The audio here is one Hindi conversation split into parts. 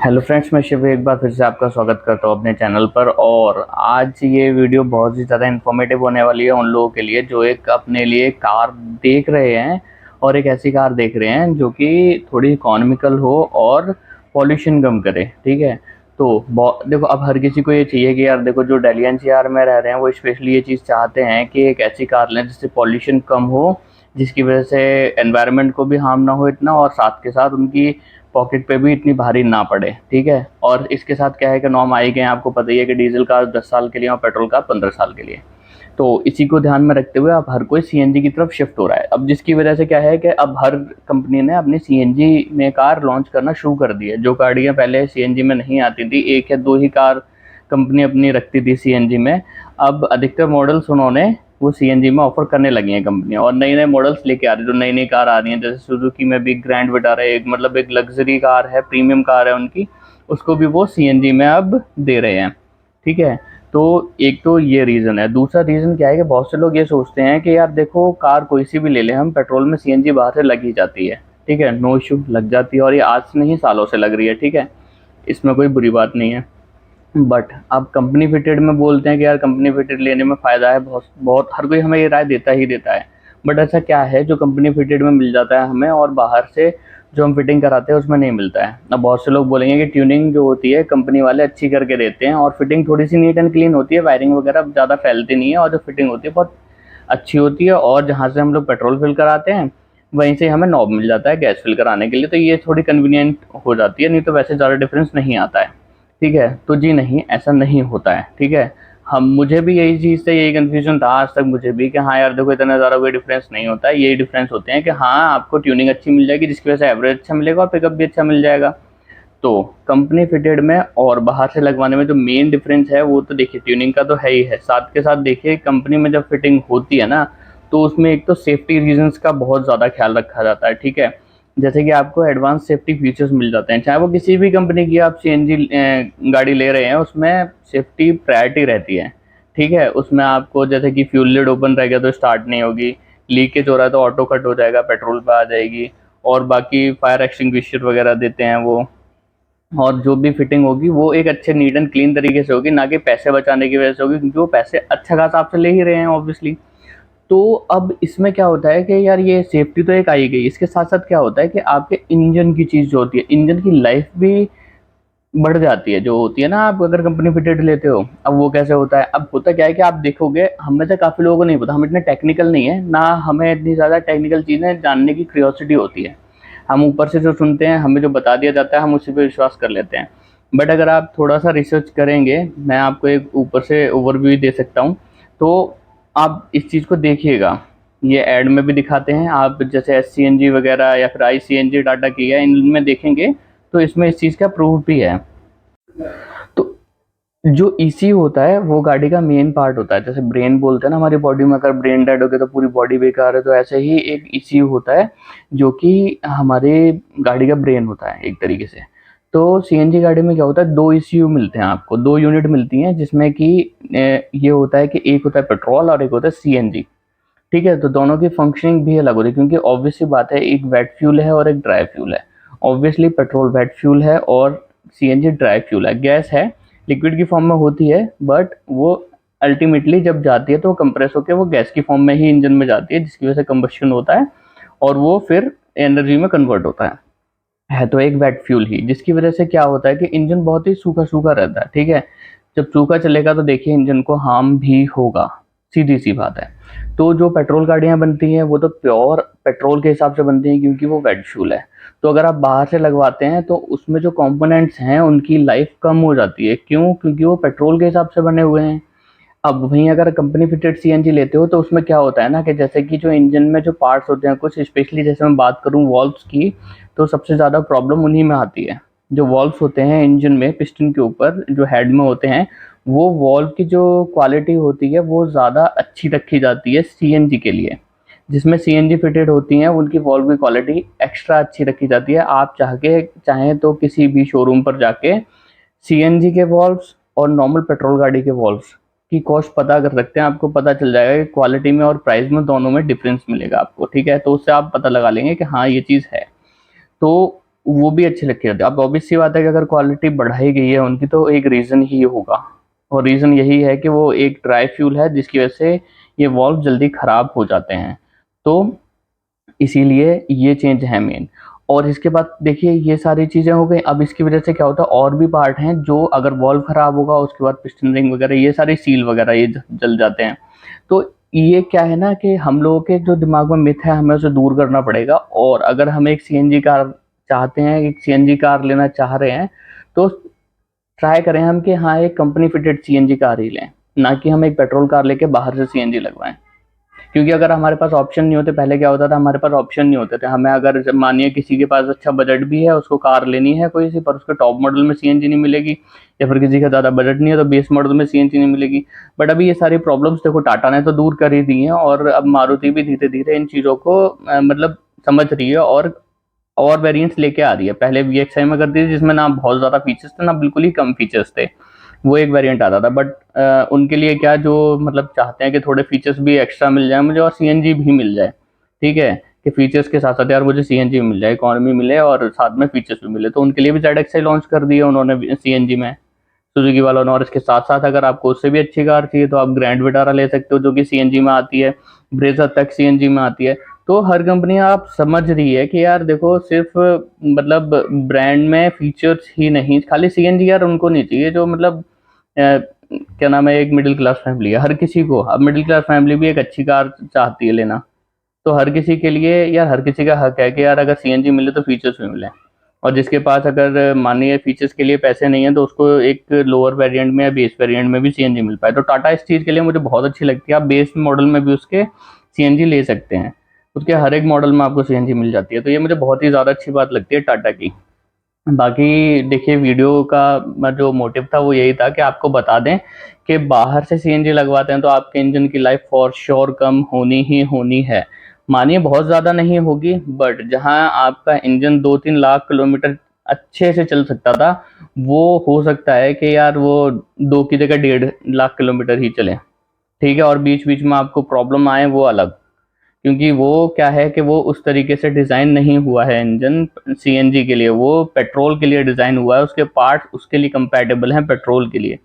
हेलो फ्रेंड्स, मैं शिव एक बार फिर से आपका स्वागत करता हूँ अपने चैनल पर। और आज ये वीडियो बहुत ही ज़्यादा इन्फॉर्मेटिव होने वाली है उन लोगों के लिए जो एक अपने लिए कार देख रहे हैं और एक ऐसी कार देख रहे हैं जो कि थोड़ी इकोनॉमिकल हो और पॉल्यूशन कम करे। ठीक है, तो देखो, अब हर किसी को ये चाहिए कि यार देखो, जो दिल्ली एनसीआर में रह रहे हैं वो स्पेशली ये चीज़ चाहते हैं कि एक ऐसी कार लें जिससे पॉल्यूशन कम हो, जिसकी वजह से एनवायरनमेंट को भी हार्म ना हो इतना, और साथ के साथ उनकी पॉकेट पे भी इतनी भारी ना पड़े। ठीक है, और इसके साथ क्या है कि नॉर्म आई गए हैं, आपको पता ही है कि डीजल कार 10 साल के लिए और पेट्रोल कार 15 साल के लिए। तो इसी को ध्यान में रखते हुए अब हर कोई सीएनजी की तरफ शिफ्ट हो रहा है। अब जिसकी वजह से क्या है कि अब हर कंपनी ने अपनी सीएनजी में कार लॉन्च करना शुरू कर दी है। जो गाड़ियां पहले सीएनजी में नहीं आती थी, एक या दो ही कार कंपनी अपनी रखती थी सीएनजी में, अब अधिकतर मॉडल्स उन्होंने वो सीएनजी में ऑफर करने लगी हैं कंपनियां, और नए नए मॉडल्स लेके आ रही है। जो नई नई कार आ रही हैं, जैसे सुजुकी में भी ग्रैंड विटारा है, एक मतलब एक लग्जरी कार है, प्रीमियम कार है उनकी, उसको भी वो सीएनजी में अब दे रहे हैं। ठीक है, तो एक तो ये रीज़न है। दूसरा रीज़न क्या है कि बहुत से लोग ये सोचते हैं कि यार देखो, कार कोई सी भी ले लें हम, पेट्रोल में सीएनजी बाहर से लग ही जाती है। ठीक है, नो इशू, लग जाती है, और ये आज से नहीं सालों से लग रही है। ठीक है, इसमें कोई बुरी बात नहीं है। बट अब कंपनी फिटेड में बोलते हैं कि यार कंपनी फिटेड लेने में फ़ायदा है, बहुत बहुत हर कोई हमें ये राय देता ही देता है। बट ऐसा क्या है जो कंपनी फिटेड में मिल जाता है हमें और बाहर से जो हम फिटिंग कराते हैं उसमें नहीं मिलता है? अब बहुत से लोग बोलेंगे कि ट्यूनिंग जो होती है कंपनी वाले अच्छी करके देते हैं, और फिटिंग थोड़ी सी नीट एंड क्लीन होती है, वायरिंग वगैरह ज़्यादा फैलती नहीं है, और जो फिटिंग होती है बहुत अच्छी होती है, और जहाँ से हम लोग पेट्रोल फिल कराते हैं वहीं से हमें नॉब मिल जाता है गैस फिल कराने के लिए। तो ये थोड़ी कन्वीनियंट हो जाती है, नहीं तो वैसे ज़्यादा डिफरेंस नहीं आता है। ठीक है, तो जी नहीं, ऐसा नहीं होता है। ठीक है, हम मुझे भी यही चीज़ से यही कन्फ्यूजन था आज तक मुझे भी, कि हाँ यार देखो, इतना ज़्यादा कोई डिफरेंस नहीं होता है। यही डिफरेंस होते हैं कि हाँ, आपको ट्यूनिंग अच्छी मिल जाएगी जिसकी वजह से एवरेज अच्छा मिलेगा और पिकअप भी अच्छा मिल जाएगा। तो कंपनी फिटेड में और बाहर से लगवाने में जो मेन डिफरेंस है वो तो देखिए, ट्यूनिंग का तो है ही है, साथ के साथ देखिए कंपनी में जब फिटिंग होती है ना, तो उसमें एक तो सेफ्टी रीजंस का बहुत ज़्यादा ख्याल रखा जाता है। ठीक है, जैसे कि आपको एडवांस सेफ्टी फीचर्स मिल जाते हैं, चाहे वो किसी भी कंपनी की आप सीएनजी गाड़ी ले रहे हैं, उसमें सेफ्टी प्रायोरिटी रहती है। ठीक है, उसमें आपको जैसे कि फ्यूल लिड ओपन रह गया तो स्टार्ट नहीं होगी, लीकेज हो रहा है तो ऑटो कट हो जाएगा, पेट्रोल पे आ जाएगी, और बाकी फायर एक्सटिंग्विशर वगैरह देते हैं वो। और जो भी फिटिंग होगी वो एक अच्छे नीट एंड क्लीन तरीके से होगी, ना कि पैसे बचाने की वजह से होगी, क्योंकि वो पैसे अच्छा खासा आपसे ले ही रहे हैं ऑब्वियसली। तो अब इसमें क्या होता है कि यार ये सेफ्टी तो एक आई गई, इसके साथ साथ क्या होता है कि आपके इंजन की चीज़ जो होती है, इंजन की लाइफ भी बढ़ जाती है जो होती है ना, आप अगर कंपनी फिटेड लेते हो। अब वो कैसे होता है? अब होता क्या है कि आप देखोगे, हम में से काफ़ी लोगों को नहीं पता, हम इतने टेक्निकल नहीं है ना, हमें इतनी ज़्यादा टेक्निकल चीज़ें जानने की क्यूरियोसिटी होती है। हम ऊपर से जो सुनते हैं, हमें जो बता दिया जाता है, हम उसी पे विश्वास कर लेते हैं। बट अगर आप थोड़ा सा रिसर्च करेंगे, मैं आपको एक ऊपर से ओवरव्यू दे सकता हूँ, तो आप इस चीज़ को देखिएगा। ये ऐड में भी दिखाते हैं, आप जैसे एससीएनजी वगैरह या फिर आईसीएनजी टाटा की है, इनमें देखेंगे तो इसमें इस चीज़ का प्रूफ भी है। तो जो ईसीयू होता है वो गाड़ी का मेन पार्ट होता है। जैसे ब्रेन बोलते हैं ना हमारी बॉडी में, अगर ब्रेन डेड हो गया तो पूरी बॉडी बेकार है, तो ऐसे ही एक ईसीयू होता है जो कि हमारे गाड़ी का ब्रेन होता है एक तरीके से। तो सीएनजी गाड़ी में क्या होता है, दो ईसीयू मिलते हैं आपको, दो यूनिट मिलती हैं, जिसमें कि ये होता है कि एक होता है पेट्रोल और एक होता है सीएनजी। ठीक है, तो दोनों की फंक्शनिंग भी अलग होती है, क्योंकि ऑब्वियस सी बात है, एक वेट फ्यूल है और एक ड्राई फ्यूल है। ऑब्वियसली पेट्रोल वेट फ्यूल है और सीएनजी ड्राई फ्यूल है, गैस है, लिक्विड की फॉर्म में होती है, बट वो अल्टीमेटली जब जाती है तो कंप्रेस होकर वो गैस की फॉर्म में ही इंजन में जाती है, जिसकी वजह से कंबशन होता है और वो फिर एनर्जी में कन्वर्ट होता है तो एक वेट फ्यूल ही, जिसकी वजह से क्या होता है कि इंजन बहुत ही सूखा सूखा रहता है। ठीक है, जब सूखा चलेगा तो देखिए इंजन को हार्म भी होगा, सीधी सी बात है। तो जो पेट्रोल गाड़ियां बनती हैं वो तो प्योर पेट्रोल के हिसाब से बनती हैं, क्योंकि वो वेट फ्यूल है। तो अगर आप बाहर से लगवाते हैं तो उसमें जो कंपोनेंट्स हैं उनकी लाइफ कम हो जाती है। क्यों? क्योंकि वो पेट्रोल के हिसाब से बने हुए हैं। अब वहीं अगर कंपनी फिटेड सीएनजी लेते हो तो उसमें क्या होता है ना, कि जैसे कि जो इंजन में जो पार्ट्स होते हैं कुछ, स्पेशली जैसे मैं बात करूं वॉल्व्स की, तो सबसे ज़्यादा प्रॉब्लम उन्हीं में आती है। जो वॉल्व्स होते हैं इंजन में, पिस्टन के ऊपर जो हेड में होते हैं, वो वॉल्व की जो क्वालिटी होती है वो ज़्यादा अच्छी रखी जाती है सीएनजी के लिए। जिसमें सीएनजी फिटेड होती हैं उनकी वॉल्व की क्वालिटी एक्स्ट्रा अच्छी रखी जाती है। आप चाहें तो किसी भी शोरूम पर जाके सीएनजी के वॉल्व्स और नॉर्मल पेट्रोल गाड़ी के वॉल्व्स की कॉस्ट पता कर सकते हैं, आपको पता चल जाएगा कि क्वालिटी में और प्राइस में दोनों में डिफरेंस मिलेगा आपको। ठीक है, तो उससे आप पता लगा लेंगे कि हाँ ये चीज़ है। तो वो भी अच्छी लगती रहती है। अब ऑब्वियस सी बात है कि अगर क्वालिटी बढ़ाई गई है उनकी तो एक रीज़न ही होगा, और रीज़न यही है कि वो एक ड्राई फ्यूल है जिसकी वजह से ये वाल्व जल्दी ख़राब हो जाते हैं। तो इसीलिए ये चेंज है मेन। और इसके बाद देखिए ये सारी चीज़ें हो गई। अब इसकी वजह से क्या होता है, और भी पार्ट हैं जो अगर वाल्व ख़राब होगा उसके बाद पिस्टन रिंग वगैरह ये सारी सील वगैरह ये जल जाते हैं। तो ये क्या है ना कि हम लोगों के जो दिमाग में मिथ है हमें उसे दूर करना पड़ेगा। और अगर हम एक सीएनजी कार चाहते हैं, एक सीएनजी कार लेना चाह रहे हैं, तो ट्राई करें हम कि हाँ एक कंपनी फिटेड सीएनजी कार ही लें, ना कि हम एक पेट्रोल कार लेके बाहर से सीएनजी लगवाएं। क्योंकि अगर हमारे पास ऑप्शन नहीं होते, पहले क्या होता था हमारे पास ऑप्शन नहीं होते थे, हमें अगर मानिए किसी के पास अच्छा बजट भी है, उसको कार लेनी है कोई सी, पर उसके टॉप मॉडल में सीएनजी नहीं मिलेगी, या फिर किसी का ज़्यादा बजट नहीं है तो बेस मॉडल में सीएनजी नहीं मिलेगी। बट अभी ये सारी प्रॉब्लम्स देखो टाटा ने तो दूर कर ही दी हैं, और अब मारुति भी धीरे धीरे इन चीज़ों को मतलब समझ रही है और वेरिएंट्स लेके आ रही है। पहले वीएक्सआई में करती थी जिसमें ना बहुत ज़्यादा फीचर्स थे ना बिल्कुल ही कम फीचर्स थे, वो एक वेरिएंट आता था। बट उनके लिए क्या, जो मतलब चाहते हैं कि थोड़े फीचर्स भी एक्स्ट्रा मिल जाए मुझे और सीएनजी भी मिल जाए, ठीक है, कि फीचर्स के साथ साथ यार मुझे सीएनजी भी मिल जाए, इकोनॉमी मिले और साथ में फीचर्स भी मिले, तो उनके लिए भी ZXi लॉन्च कर दिया उन्होंने सीएनजी में, सुजुकी वालों ने। और इसके साथ साथ अगर आपको उससे भी अच्छी कार चाहिए तो आप ग्रैंड विटारा ले सकते हो जो कि सीएनजी में आती है, ब्रेजा तक सीएनजी में आती है। तो हर कंपनी आप समझ रही है कि यार देखो सिर्फ मतलब ब्रांड में फीचर्स ही नहीं, खाली सीएनजी यार उनको नहीं चाहिए जो मतलब क्या नाम है, एक मिडिल क्लास फैमिली है, हर किसी को अब मिडिल क्लास फैमिली भी एक अच्छी कार चाहती है लेना। तो हर किसी के लिए यार, हर किसी का हक है कि यार अगर सीएनजी मिले तो फीचर्स भी मिले। और जिसके पास अगर मानिए फीचर्स के लिए पैसे नहीं है तो उसको एक लोअर वेरिएंट में या बेस वेरिएंट में भी सीएनजी मिल पाए। तो टाटा इस चीज़ के लिए मुझे बहुत अच्छी लगती है। आप बेस मॉडल में भी उसके सीएनजी ले सकते हैं, उसके हर एक मॉडल में आपको सीएनजी मिल जाती है। तो ये मुझे बहुत ही ज़्यादा अच्छी बात लगती है टाटा की। बाकी देखिए वीडियो का जो मोटिव था वो यही था कि आपको बता दें कि बाहर से सीएनजी लगवाते हैं तो आपके इंजन की लाइफ फॉर श्योर कम होनी ही होनी है। मानिए बहुत ज़्यादा नहीं होगी, बट जहां आपका इंजन 2-3 लाख किलोमीटर अच्छे से चल सकता था, वो हो सकता है कि यार वो 2 की जगह 1.5 लाख किलोमीटर ही चले, ठीक है। और बीच बीच में आपको प्रॉब्लम आए वो अलग, क्योंकि वो क्या है कि वो उस तरीके से डिज़ाइन नहीं हुआ है इंजन सीएनजी के लिए, वो पेट्रोल के लिए डिज़ाइन हुआ है, उसके पार्ट्स उसके लिए कंपैटिबल हैं पेट्रोल के लिए,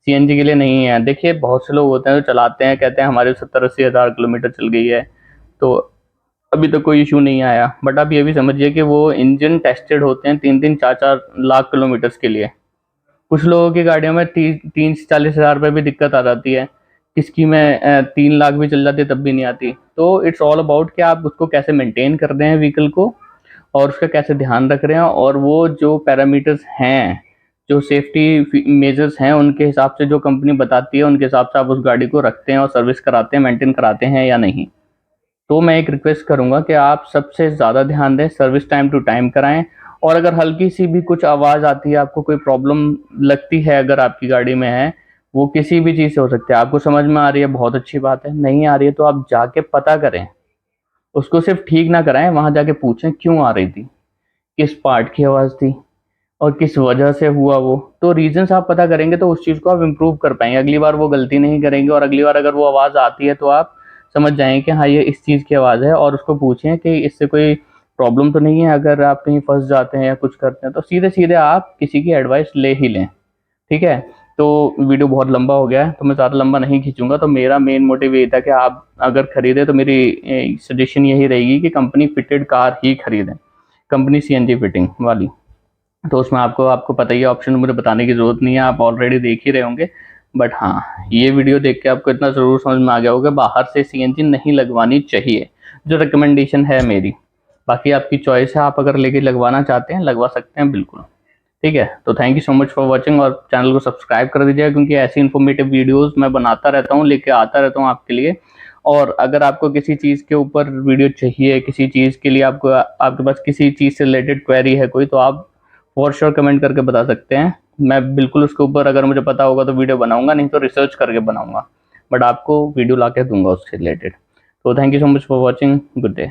सीएनजी के लिए नहीं है। देखिए बहुत से लोग होते हैं जो चलाते हैं, कहते हैं हमारे 70-80 हज़ार किलोमीटर चल गई है, तो अभी तक कोई इशू नहीं आया। बट आप ये भी समझिए कि वो इंजन टेस्टेड होते हैं 3-4 लाख किलोमीटर्स के लिए। कुछ लोगों की गाड़ियों में 30-40 हज़ार रुपये भी दिक्कत आ जाती है, किसकी में 3 लाख भी चल जाती है तब भी नहीं आती। तो इट्स ऑल अबाउट कि आप उसको कैसे मेंटेन कर रहे हैं व्हीकल को, और उसका कैसे ध्यान रख रहे हैं, और वो जो पैरामीटर्स हैं, जो सेफ्टी मेजर्स हैं, उनके हिसाब से जो कंपनी बताती है उनके हिसाब से आप उस गाड़ी को रखते हैं और सर्विस कराते हैं, मेंटेन कराते हैं या नहीं। तो मैं एक रिक्वेस्ट करूंगा कि आप सबसे ज़्यादा ध्यान दें, सर्विस टाइम टू टाइम कराएं। और अगर हल्की सी भी कुछ आवाज़ आती है, आपको कोई प्रॉब्लम लगती है अगर आपकी गाड़ी में है, वो किसी भी चीज़ से हो सकती है, आपको समझ में आ रही है बहुत अच्छी बात है, नहीं आ रही है तो आप जाके पता करें, उसको सिर्फ ठीक ना कराएं, वहाँ जाके पूछें क्यों आ रही थी, किस पार्ट की आवाज़ थी और किस वजह से हुआ वो। तो रीजंस आप पता करेंगे तो उस चीज़ को आप इम्प्रूव कर पाएंगे, अगली बार वो गलती नहीं करेंगे। और अगली बार अगर वो आवाज़ आती है तो आप समझ जाएंगे कि हाँ ये इस चीज़ की आवाज़ है, और उसको पूछें कि इससे कोई प्रॉब्लम तो नहीं है। अगर आप कहीं फंस जाते हैं या कुछ करते हैं तो सीधे सीधे आप किसी की एडवाइस ले ही लें, ठीक है। तो वीडियो बहुत लंबा हो गया है तो मैं ज़्यादा लंबा नहीं खींचूंगा। तो मेरा मेन मोटिव ये था कि आप अगर खरीदें तो मेरी सजेशन यही रहेगी कि कंपनी फिटेड कार ही खरीदें, कंपनी सीएनजी फिटिंग वाली। तो उसमें आपको आपको पता ही है, ऑप्शन मुझे बताने की ज़रूरत नहीं है, आप ऑलरेडी देख ही रहे होंगे। बट हाँ ये वीडियो देख के आपको इतना ज़रूर समझ में आ गया होगा बाहर से सीएनजी नहीं लगवानी चाहिए, जो रिकमेंडेशन है मेरी। बाकी आपकी चॉइस है, आप अगर लेके लगवाना चाहते हैं लगवा सकते हैं बिल्कुल, ठीक है। तो thank you so much for watching, और चैनल को सब्सक्राइब कर दीजिएगा क्योंकि ऐसी इन्फॉर्मेटिव वीडियोस मैं बनाता रहता हूँ, लेके आता रहता हूँ आपके लिए। और अगर आपको किसी चीज़ के ऊपर वीडियो चाहिए, किसी चीज़ के लिए आपको आपके पास किसी चीज़ से रिलेटेड क्वेरी है कोई, तो आप फॉर श्योर कमेंट करके बता सकते हैं। मैं बिल्कुल उसके ऊपर अगर मुझे पता होगा तो वीडियो बनाऊंगा, नहीं तो रिसर्च करके बनाऊंगा, बट आपको वीडियो ला के दूंगा उससे रिलेटेड। तो thank you so much for watching, good day.